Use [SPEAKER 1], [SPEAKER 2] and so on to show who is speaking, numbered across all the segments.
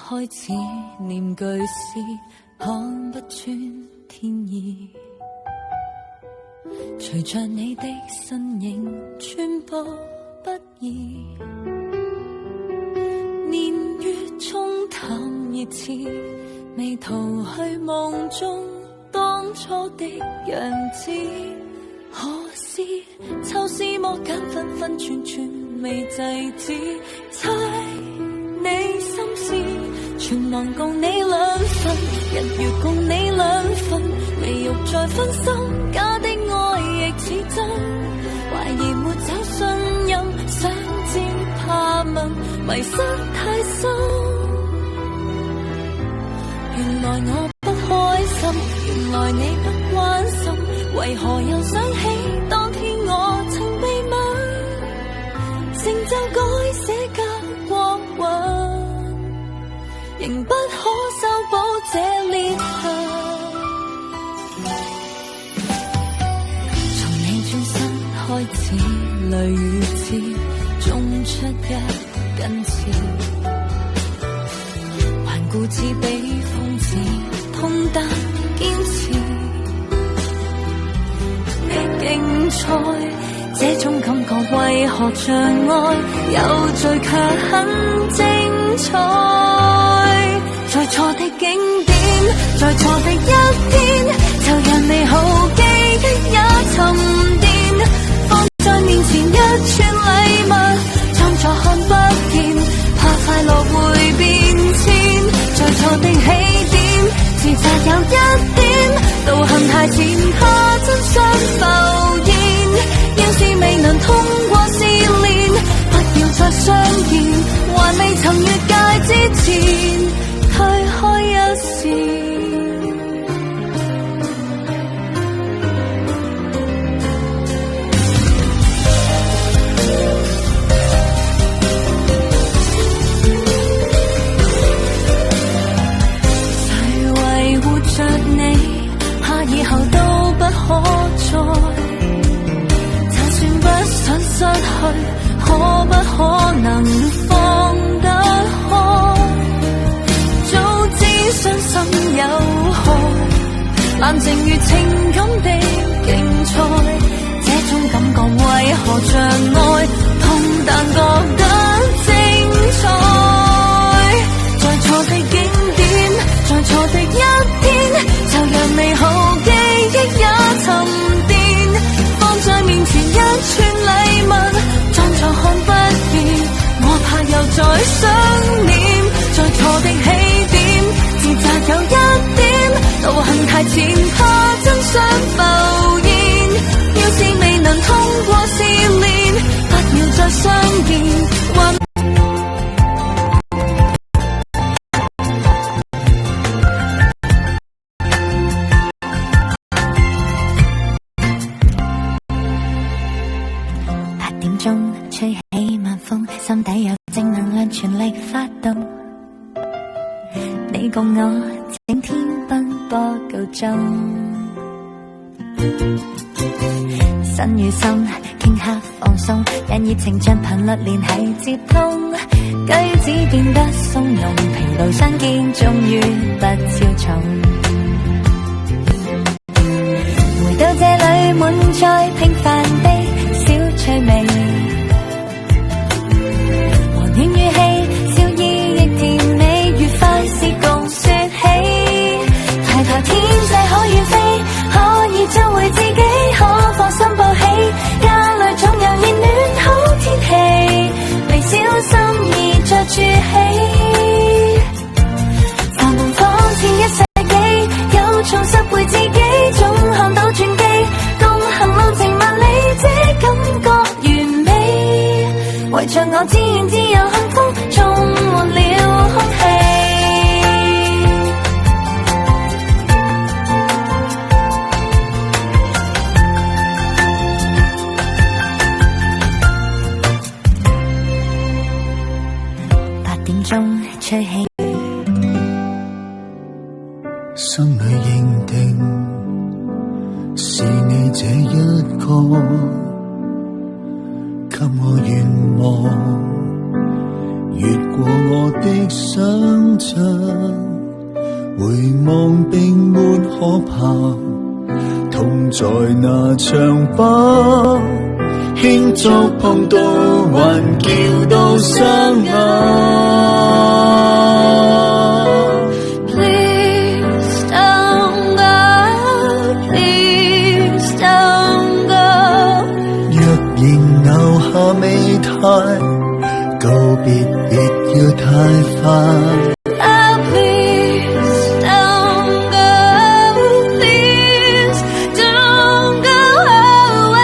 [SPEAKER 1] 開始念句詩，看不穿天意。隨着你的身影穿波不易，年月沖淡熱熾，未逃去夢中當初的樣子。可是抽絲剝繭分分寸寸未制止，猜你心思全忘共你兩份，日月共你兩份，未欲再分心，假的愛亦似真，懷疑沒找信任，想知怕問，迷失太深。原來我不開心，原來你不關心，為何又想起當天我曾被問，成就改寫嘅過往，仍不可修補這裂痕。從你轉身開始，淚與刺種出一根刺，頑固似比瘋子，痛但堅持。你競賽這種感覺為何像愛有罪卻很精彩，在錯的景點，在錯的一天，就讓美好記憶也沉澱，放在面前一串禮物，裝作看不見，怕快樂會變遷。在錯的起點，自責有一點，道行太淺，怕真相浮現。要是未能通過試煉，不要再相見，還未曾越界之前，推開一線。誰維護着你，怕以後都不可再。就算不想失去，可不可能放得開？早知傷心有害，冷靜與情感的競賽，這種感覺為何像愛？痛但覺得精彩，在錯的景點，在錯的一天，就讓美好記憶也沉澱，放在面前一串禮物，裝作看不見，我怕又再想念。在錯的起點，自責有一點，道行太淺，怕真相浮現。要是未能通過試煉，不要再相見。8點鐘吹起晚風，心底有正能量全力發動。你共我整天奔波告終，身與心頃刻放鬆，讓熱情像頻率聯繫接通，舉止變得鬆容，平路相見終於不超重。回到這裡滿載平凡的小趣味，和暖語氣，笑意亦甜美，愉快是共說起。抬頭天際可遠飛，可以找回自己，可放心抱起，家裏總有熱暖好天氣，微小心意着住起。繁忙仿似一世紀，有重拾回自己，總看到傳奇，共行路程萬里，這感覺完美，圍着我自然自由幸福，充滿了空氣。8點鐘吹起，
[SPEAKER 2] 心裏認定是你這一個，給我願望，越過我的想象，回望並沒可怕，痛在那場吧，輕觸碰到還叫到傷眼。未太告別，別要太快。
[SPEAKER 1] Please don't go, please don't go away。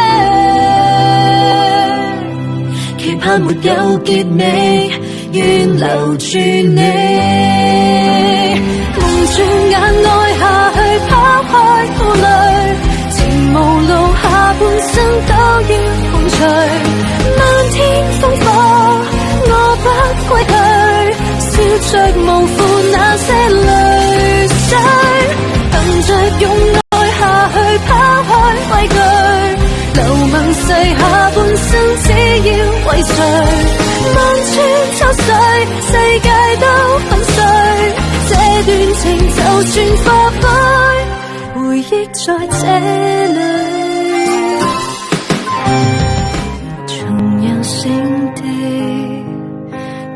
[SPEAKER 1] 期盼沒有結尾，願留住你。蒙住眼內下去拋開負累，情無路下半生都要共隨。漫天烽火，我不歸去，笑着無負那些淚水，憑着用愛下去拋開畏懼，流氓世下半生只要為誰？萬川秋水，世界都粉碎，這段情就算化灰，回憶在這裡。聖地，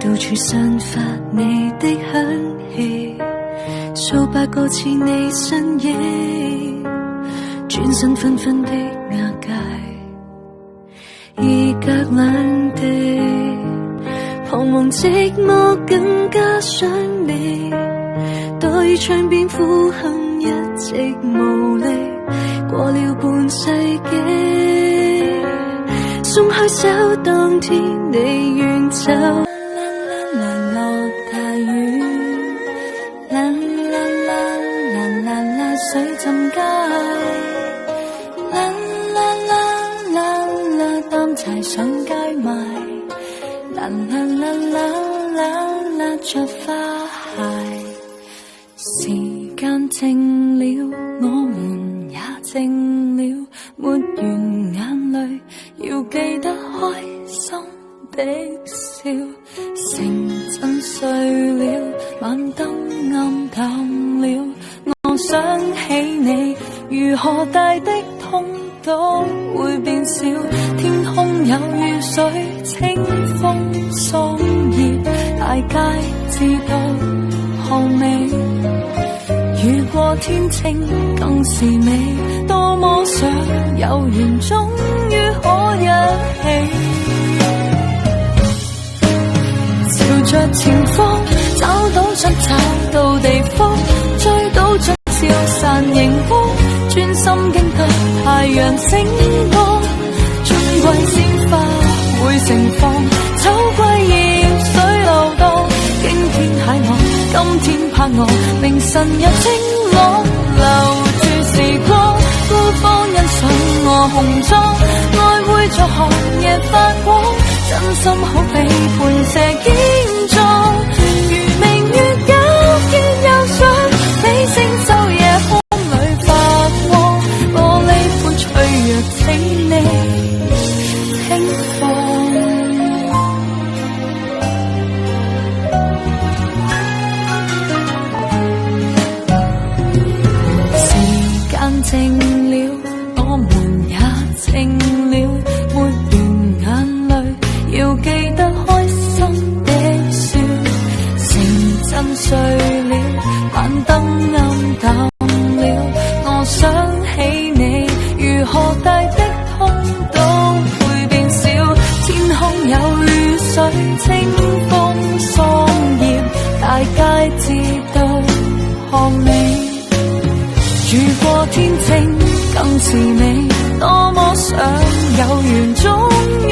[SPEAKER 1] 到處散發你的香氣，數百個似你身影，轉身紛紛的瓦解，異隔兩地，彷徨寂寞更加想你，對窗邊苦恨一直無力，過了半世紀。鬆開手，當天你遠走。落大雨，水浸街，擔柴上街賣，着花鞋。時間靜了，我們也靜了，抹完眼淚，要記得開心的笑。城鎮碎了，晚燈暗淡了，我想起你，如何大的痛都會變小。天空有雨水，清風桑葉，大街知道看美。雨過天晴更是美，多麼想有緣終於可一起。朝着前方找到出找到地方，追到盡消散熒光，專心經過太陽星光。春季鮮花會盛放，秋季葉水流蕩，驚天駭我，今天怕我，明晨又清朗，留住時光，孤芳欣賞我紅妝，愛會在寒夜發光，真心好比盤石堅壯，如明月有見有想，比星晝夜空裏發光，玻璃般脆弱，請你輕放。時間靜了，我們也靜了，抹完眼淚，要記得開心的笑。城鎮碎了，晚燈暗淡了，我想起你，如何大的痛都會變小。天空有雨水，清風桑葉，大街知道看美。雨過天晴更是美，多麼想有緣終於。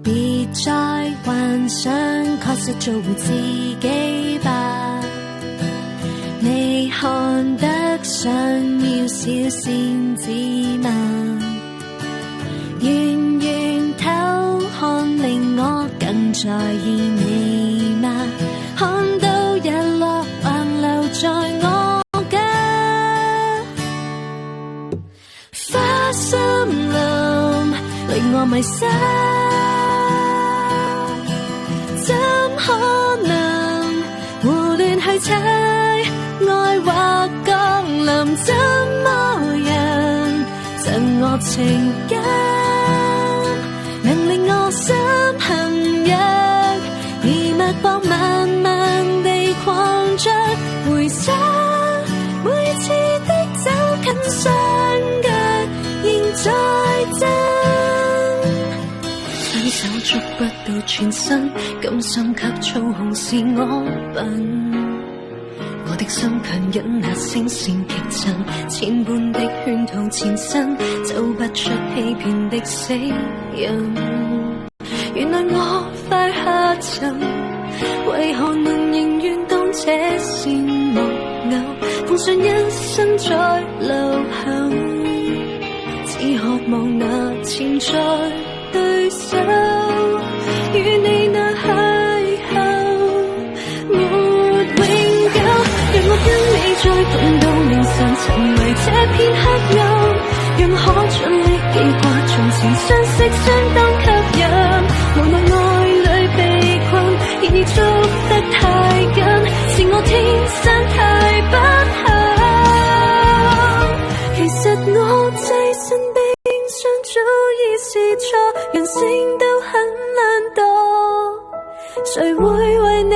[SPEAKER 1] 別再幻想，確實做回自己吧。你看得上渺小仙子嗎？遠遠偷看令我更在意你嗎？看到日落橫流在我家，我迷失，怎可能胡亂去猜愛或降臨？怎麼樣贈我情感，能令我心痕癢，而脈搏慢慢地擴張，回想每次的走近相隔，現在真雙手捉不到全身，甘心給操控是我笨，我的心強忍那聲線激震，千般的圈套纏身，走不出欺騙的死人。原來我快下沉，為何能仍願當這是木偶，奉上一生再流行，只渴望那潛在對手與你那邂逅沒永久，讓我跟你再共度凌晨，沉迷這片黑暗，讓可盡力記掛從前相識相當吸引，無奈愛裏被困，然而捉得太緊，是我天生太不幸，其實我棲身冰箱早已是錯，人性都很懶惰，誰會為你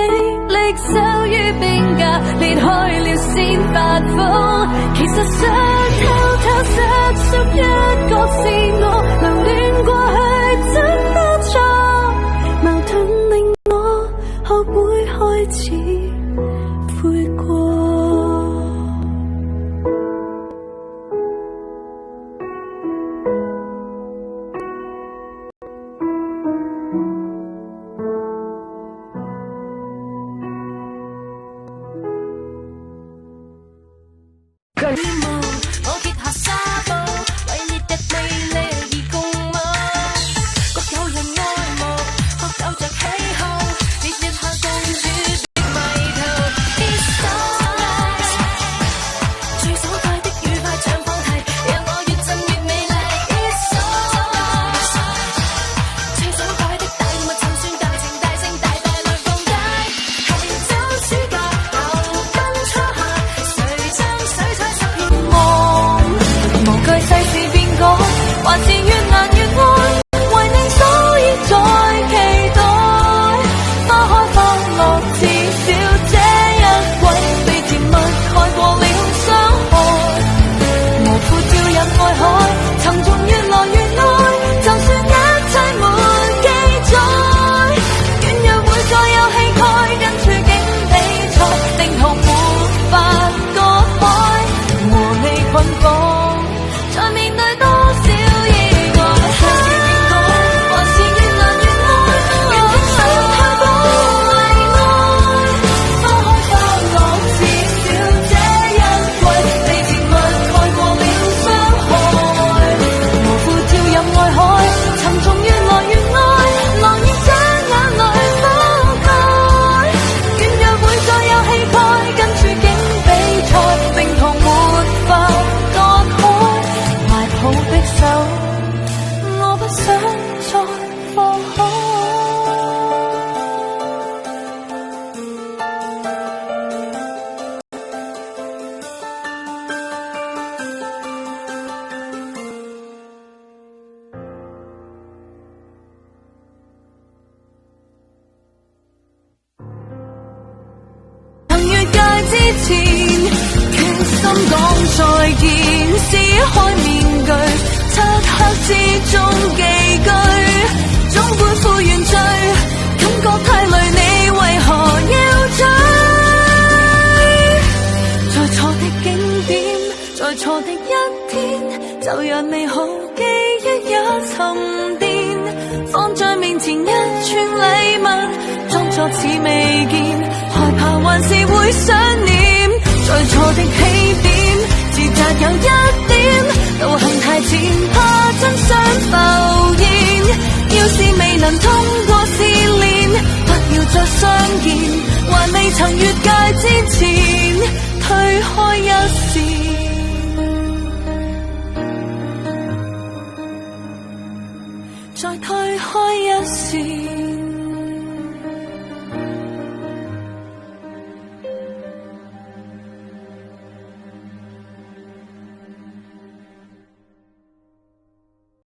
[SPEAKER 1] 力守於冰架，裂開了先發瘋，其實想偷偷實屬一個是我，留戀過去怎都錯，矛盾令我學會開始悔過。
[SPEAKER 3] 我揭下紗布，為烈日魅力而共舞，各有人愛慕，各有着喜好，烈日下共處的迷途。It's so nice， 最爽快的愉快像放題，讓我越震越美麗。It's so nice， 最爽快的大物就算大情大性大大來放低，係走暑假流奔初夏，誰爭水彩十年望，無懼世事變改，還是越難越愛，為你所以再期待，花開花落至少這一季，被甜蜜蓋過了傷害，無負掉入愛海，沉重越來越愛，就算一切沒記載，軟弱會再有氣概，跟處境比賽，定途沒法割開，和你捆綁，再面對多少意外，世事變改，還是越難越愛，緣分想太多為愛，花開花落至少這一季，被甜蜜蓋過了傷害，無負跳入愛海，沉重越來越愛，狼煙將眼淚覆蓋，軟弱會再有氣概，跟處境比賽，並途沒法割開，懷抱的手，我不想再放開。曾越界之前，決心講再見，撕開面具，漆黑之中寄居，總背負原罪，感覺太累，你為何要追？在錯的景點，在錯的一天，就讓美好記憶也沉澱，放在面前一串禮物，裝作似未見，害怕還是會想念，在錯的起點，自責有一點，道行太前，怕真相浮現，要是未能通過試煉，不要再相見，還未曾越界之前，推開一線。
[SPEAKER 1] 再推開一線。